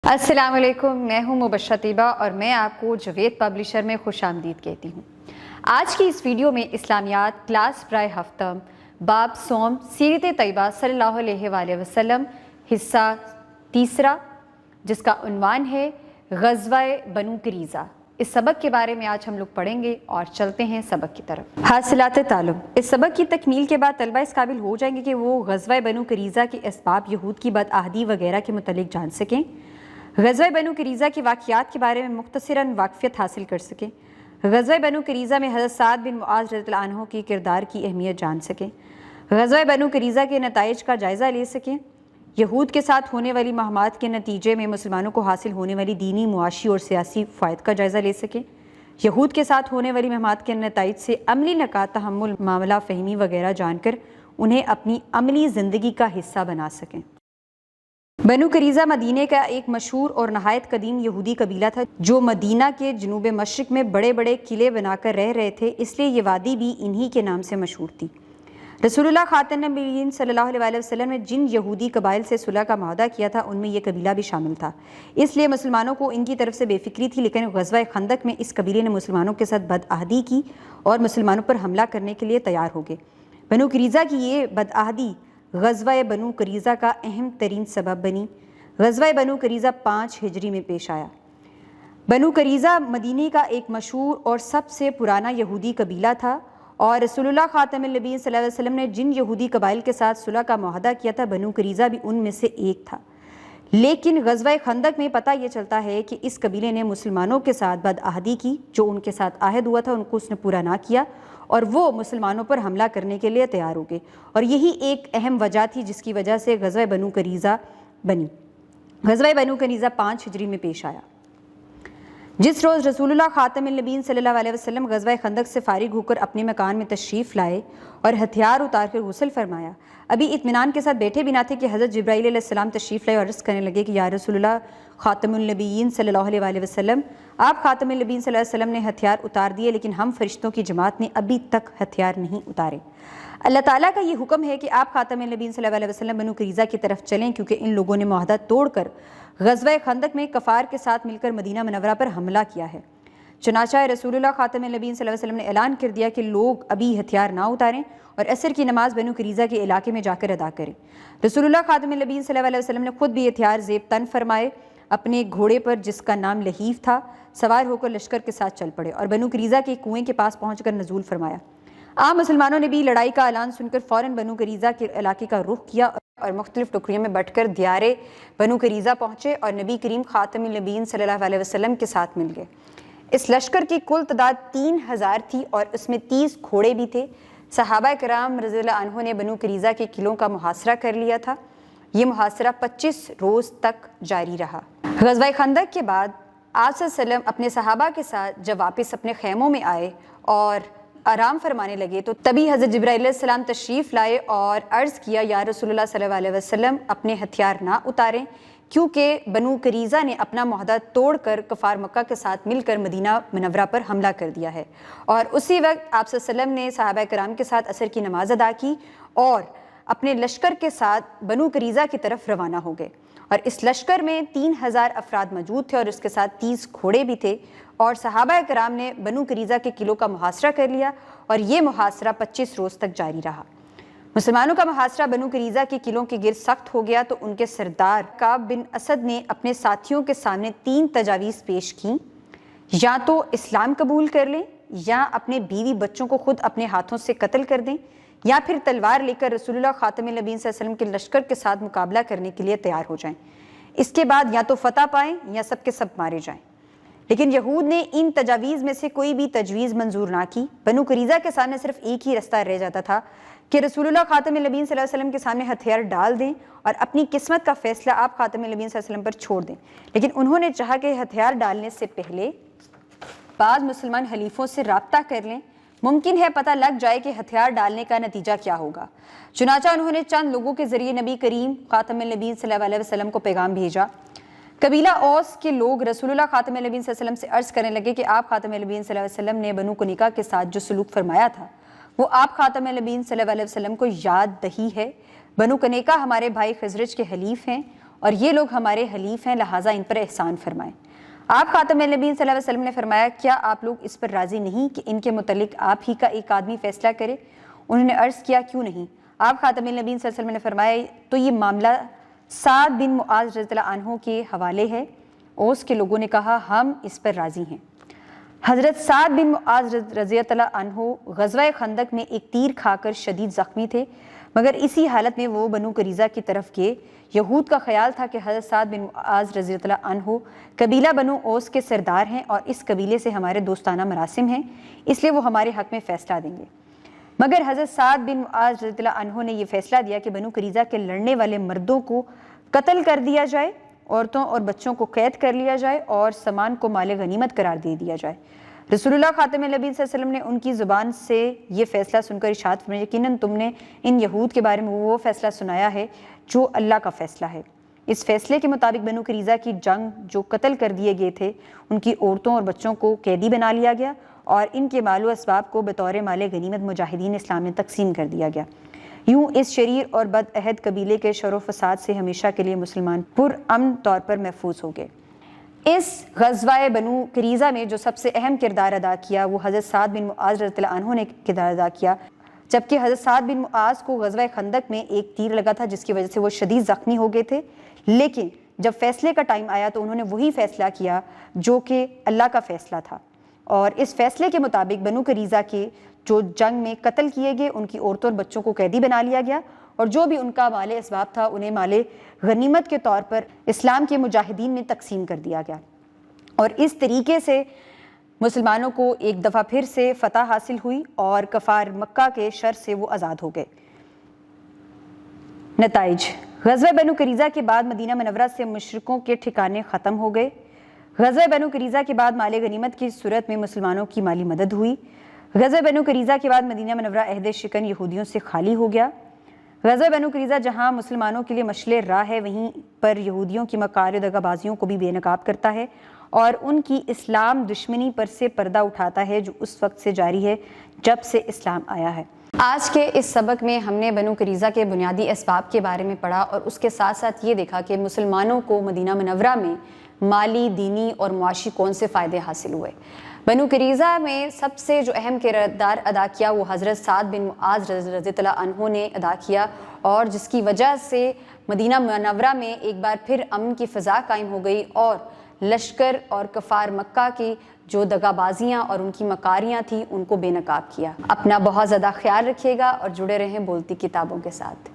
السلام علیکم، میں ہوں مبشرہ طیبہ اور میں آپ کو جوید پبلشر میں خوش آمدید کہتی ہوں۔ آج کی اس ویڈیو میں اسلامیات کلاس برائے ہفتم باب سوم سیرت طیبہ صلی اللہ علیہ وآلہ وسلم حصہ تیسرا، جس کا عنوان ہے غزوہ بنو قریظہ۔ اس سبق کے بارے میں آج ہم لوگ پڑھیں گے اور چلتے ہیں سبق کی طرف۔ حاصلات تعلم۔ اس سبق کی تکمیل کے بعد طلبہ اس قابل ہو جائیں گے کہ وہ غزوہ بنو قریظہ کے اسباب، یہود کی بدعہدی وغیرہ کے متعلق جان سکیں، غزوہ بنو قریظہ کے واقعات کے بارے میں مختصراً واقفیت حاصل کر سکیں، غزوہ بنو قریظہ میں حضرت سعد بن معاذ رضی اللہ عنہ کی کردار کی اہمیت جان سکیں، غزوہ بنو قریظہ کے نتائج کا جائزہ لے سکیں، یہود کے ساتھ ہونے والی مہمات کے نتیجے میں مسلمانوں کو حاصل ہونے والی دینی، معاشی اور سیاسی فوائد کا جائزہ لے سکیں، یہود کے ساتھ ہونے والی مہمات کے نتائج سے عملی نکات، تحمل، معاملہ فہمی وغیرہ جان کر انہیں اپنی عملی زندگی کا حصہ بنا سکیں۔ بنو قریظہ مدینہ کا ایک مشہور اور نہایت قدیم یہودی قبیلہ تھا جو مدینہ کے جنوب مشرق میں بڑے بڑے قلعے بنا کر رہ رہے تھے، اس لیے یہ وادی بھی انہی کے نام سے مشہور تھی۔ رسول اللہ خاتم النبیین صلی اللہ علیہ وسلم نے جن یہودی قبائل سے صلح کا معاہدہ کیا تھا ان میں یہ قبیلہ بھی شامل تھا، اس لیے مسلمانوں کو ان کی طرف سے بے فکری تھی، لیکن غزوہ خندق میں اس قبیلے نے مسلمانوں کے ساتھ بدعہدی کی اور مسلمانوں پر حملہ کرنے کے لیے تیار ہو گئے۔ بنو قریظہ کی یہ بدعہدی غزوہ بنو قریظہ کا اہم ترین سبب بنی۔ غزوہ بنو قریظہ 5 ہجری میں پیش آیا۔ بنو قریظہ مدینہ کا ایک مشہور اور سب سے پرانا یہودی قبیلہ تھا، اور رسول اللہ خاتم النبیین صلی اللہ علیہ وسلم نے جن یہودی قبائل کے ساتھ صلح کا معاہدہ کیا تھا، بنو قریظہ بھی ان میں سے ایک تھا۔ لیکن غزوہ خندق میں پتہ یہ چلتا ہے کہ اس قبیلے نے مسلمانوں کے ساتھ بدعہدی کی، جو ان کے ساتھ عہد ہوا تھا ان کو اس نے پورا نہ کیا، اور وہ مسلمانوں پر حملہ کرنے کے لیے تیار ہو گئے، اور یہی ایک اہم وجہ تھی جس کی وجہ سے غزوہ بنو قریظہ بنی۔ غزوہ بنو قریظہ 5 ہجری میں پیش آیا۔ جس روز رسول اللہ خاتم النبیین صلی اللہ علیہ وسلم غزوہ خندق سے فارغ ہو کر اپنے مکان میں تشریف لائے اور ہتھیار اتار کر غسل فرمایا، ابھی اطمینان کے ساتھ بیٹھے بھی نہ تھے کہ حضرت جبرائیل علیہ السلام تشریف لائے اور عرض کرنے لگے کہ یا رسول اللہ خاتم النبیین صلی اللہ علیہ وسلم، آپ خاتم النبیین صلی اللہ علیہ وسلم نے ہتھیار اتار دیے، لیکن ہم فرشتوں کی جماعت نے ابھی تک ہتھیار نہیں اتارے۔ اللہ تعالیٰ کا یہ حکم ہے کہ آپ خاتم النبیین صلی اللہ علیہ وسلم بنو قریظہ کی طرف چلیں، کیونکہ ان لوگوں نے معاہدہ توڑ کر غزوہ خندق میں کفار کے ساتھ مل کر مدینہ منورہ پر حملہ کیا ہے۔ چنانچہ رسول اللہ خاتم النبیین صلی اللہ علیہ وسلم نے اعلان کر دیا کہ لوگ ابھی ہتھیار نہ اتاریں اور عصر کی نماز بنو قریظہ کے علاقے میں جا کر ادا کریں۔ رسول اللہ خاتم النبیین صلی اللہ علیہ وسلم نے خود بھی ہتھیار زیب تن فرمائے، اپنے گھوڑے پر جس کا نام لہیف تھا سوار ہو کر لشکر کے ساتھ چل پڑے اور بنو قریظہ کے کنویں کے پاس پہنچ کر نزول فرمایا۔ عام مسلمانوں نے بھی لڑائی کا اعلان سن کر فوراً بنو قریظہ کے علاقے کا رخ کیا اور مختلف ٹکڑیوں میں بٹ کر دیار بنو قریظہ پہنچے اور نبی کریم خاتم النبیین صلی اللہ علیہ وسلم کے ساتھ مل گئے۔ اس لشکر کی کل تعداد 3000 تھی اور اس میں 30 گھوڑے بھی تھے۔ صحابہ کرام رضی اللہ عنہ نے بنو قریظہ کے قلعوں کا محاصرہ کر لیا تھا۔ یہ محاصرہ 25 روز تک جاری رہا۔ غزوہ خندق کے بعد آپ صلی اللہ علیہ وسلم اپنے صحابہ کے ساتھ جب واپس اپنے خیموں میں آئے اور آرام فرمانے لگے تو تبھی حضرت جبرائیل علیہ السلام تشریف لائے اور عرض کیا یا رسول اللہ صلی اللہ علیہ وسلم اپنے ہتھیار نہ اتاریں، کیونکہ بنو قریظہ نے اپنا معاہدہ توڑ کر کفار مکہ کے ساتھ مل کر مدینہ منورہ پر حملہ کر دیا ہے۔ اور اسی وقت آپ صلی اللہ علیہ وسلم نے صحابہ کرام کے ساتھ عصر کی نماز ادا کی اور اپنے لشکر کے ساتھ بنو قریظہ کی طرف روانہ ہو گئے، اور اس لشکر میں 3000 افراد موجود تھے اور اس کے ساتھ 30 گھوڑے بھی تھے، اور صحابہ کرام نے بنو قریظہ کے قلعوں کا محاصرہ کر لیا اور یہ محاصرہ 25 روز تک جاری رہا۔ مسلمانوں کا محاصرہ بنو قریظہ کے قلعوں کے گرد سخت ہو گیا تو ان کے سردار کعب بن اسد نے اپنے ساتھیوں کے سامنے 3 تجاویز پیش کیں، یا تو اسلام قبول کر لیں، یا اپنے بیوی بچوں کو خود اپنے ہاتھوں سے قتل کر دیں، یا پھر تلوار لے کر رسول اللہ خاتم النبیین صلی اللہ علیہ وسلم کے لشکر کے ساتھ مقابلہ کرنے کے لیے تیار ہو جائیں، اس کے بعد یا تو فتح پائیں یا سب کے سب مارے جائیں۔ لیکن یہود نے ان تجاویز میں سے کوئی بھی تجویز منظور نہ کی۔ بنو قریظہ کے سامنے صرف ایک ہی رستہ رہ جاتا تھا کہ رسول اللہ خاتم النبیین صلی اللہ علیہ وسلم کے سامنے ہتھیار ڈال دیں اور اپنی قسمت کا فیصلہ آپ خاتم النبیین صلی اللہ علیہ وسلم پر چھوڑ دیں، لیکن انہوں نے چاہا کہ ہتھیار ڈالنے سے پہلے بعض مسلمان حلیفوں سے رابطہ کر لیں، ممکن ہے پتہ لگ جائے کہ ہتھیار ڈالنے کا نتیجہ کیا ہوگا۔ چنانچہ انہوں نے چند لوگوں کے ذریعے نبی کریم خاتم النبیین صلی اللہ علیہ وسلم کو پیغام بھیجا۔ قبیلہ اوس کے لوگ رسول اللہ خاتم النبیین صلی اللہ علیہ وسلم سے عرض کرنے لگے کہ آپ خاتم النبیین صلی اللہ علیہ وسلم نے بنو کنیکہ کے ساتھ جو سلوک فرمایا تھا وہ آپ خاتم النبیین صلی اللہ علیہ وسلم کو یاد دہی ہے۔ بنو کنیکہ ہمارے بھائی خزرج کے حلیف ہیں اور یہ لوگ ہمارے حلیف ہیں، لہٰذا ان پر احسان فرمائیں۔ آپ خاتم النبیین صلی اللہ علیہ وسلم نے فرمایا کیا آپ لوگ اس پر راضی نہیں کہ ان کے متعلق آپ ہی کا ایک آدمی فیصلہ کرے؟ انہوں نے عرض کیا کیوں نہیں؟ آپ خاتم النبیین صلی اللہ علیہ وسلم نے فرمایا تو یہ معاملہ سعد بن معاذ رضی اللہ عنہ کے حوالے ہے۔ اوس کے لوگوں نے کہا ہم اس پر راضی ہیں۔ حضرت سعد بن معاذ رضی اللہ عنہ غزوہ خندق میں ایک تیر کھا کر شدید زخمی تھے، مگر اسی حالت میں وہ بنو قریظہ کی طرف گئے۔ یہود کا خیال تھا کہ حضرت سعد بن معاذ رضی اللہ عنہ قبیلہ بنو اوس کے سردار ہیں اور اس قبیلے سے ہمارے دوستانہ مراسم ہیں، اس لیے وہ ہمارے حق میں فیصلہ دیں گے۔ مگر حضرت سعد بن معاذ رضی اللہ عنہ نے یہ فیصلہ دیا کہ بنو قریظہ کے لڑنے والے مردوں کو قتل کر دیا جائے، عورتوں اور بچوں کو قید کر لیا جائے اور سامان کو مال غنیمت قرار دے دیا جائے۔ رسول اللہ خاتم النبیین صلی اللہ علیہ وسلم نے ان کی زبان سے یہ فیصلہ سن کر ارشاد فرمایا یقیناً تم نے ان یہود کے بارے میں وہ فیصلہ سنایا ہے جو اللہ کا فیصلہ ہے۔ اس فیصلے کے مطابق بنو قریظہ کی جنگ جو قتل کر دیے گئے تھے ان کی عورتوں اور بچوں کو قیدی بنا لیا گیا اور ان کے مال و اسباب کو بطور مال غنیمت مجاہدین اسلام میں تقسیم کر دیا گیا۔ یوں اس شریر اور بد عہد قبیلے کے شر و فساد سے ہمیشہ کے لیے مسلمان پرامن طور پر محفوظ ہو گئے۔ اس غزوہ بنو قریظہ میں جو سب سے اہم کردار ادا کیا وہ حضرت سعد بن معاذ رضی اللہ عنہ نے کردار ادا کیا، جبکہ حضرت سعد بن معاذ کو غزوہ خندق میں ایک تیر لگا تھا جس کی وجہ سے وہ شدید زخمی ہو گئے تھے، لیکن جب فیصلے کا ٹائم آیا تو انہوں نے وہی فیصلہ کیا جو کہ اللہ کا فیصلہ تھا، اور اس فیصلے کے مطابق بنو قریظہ کے جو جنگ میں قتل کیے گئے ان کی عورتوں اور بچوں کو قیدی بنا لیا گیا اور جو بھی ان کا مال اسباب تھا انہیں مال غنیمت کے طور پر اسلام کے مجاہدین میں تقسیم کر دیا گیا، اور اس طریقے سے مسلمانوں کو ایک دفعہ پھر سے فتح حاصل ہوئی اور کفار مکہ کے شر سے وہ آزاد ہو گئے۔ نتائج: غزوہ بنو قریظہ کے بعد مدینہ منورہ سے مشرکوں کے ٹھکانے ختم ہو گئے۔ غزوہ بنو قریظہ کے بعد مال غنیمت کی صورت میں مسلمانوں کی مالی مدد ہوئی۔ غزوہ بنو قریظہ کے بعد مدینہ منورہ عہد شکن یہودیوں سے خالی ہو گیا۔ غزوہ بنو قریظہ جہاں مسلمانوں کے لیے مشعل راہ ہے وہیں پر یہودیوں کی مکار و دغا بازیوں کو بھی بے نقاب کرتا ہے اور ان کی اسلام دشمنی پر سے پردہ اٹھاتا ہے جو اس وقت سے جاری ہے جب سے اسلام آیا ہے۔ آج کے اس سبق میں ہم نے بنو قریظہ کے بنیادی اسباب کے بارے میں پڑھا اور اس کے ساتھ ساتھ یہ دیکھا کہ مسلمانوں کو مدینہ منورہ میں مالی، دینی اور معاشی کون سے فائدے حاصل ہوئے۔ بنو قریظہ میں سب سے جو اہم کردار ادا کیا وہ حضرت سعد بن معاذ رضی اللہ عنہ نے ادا کیا، اور جس کی وجہ سے مدینہ منورہ میں ایک بار پھر امن کی فضا قائم ہو گئی اور لشکر اور کفار مکہ کی جو دغا بازیاں اور ان کی مکاریاں تھیں ان کو بے نقاب کیا۔ اپنا بہت زیادہ خیال رکھیے گا اور جڑے رہیں بولتی کتابوں کے ساتھ۔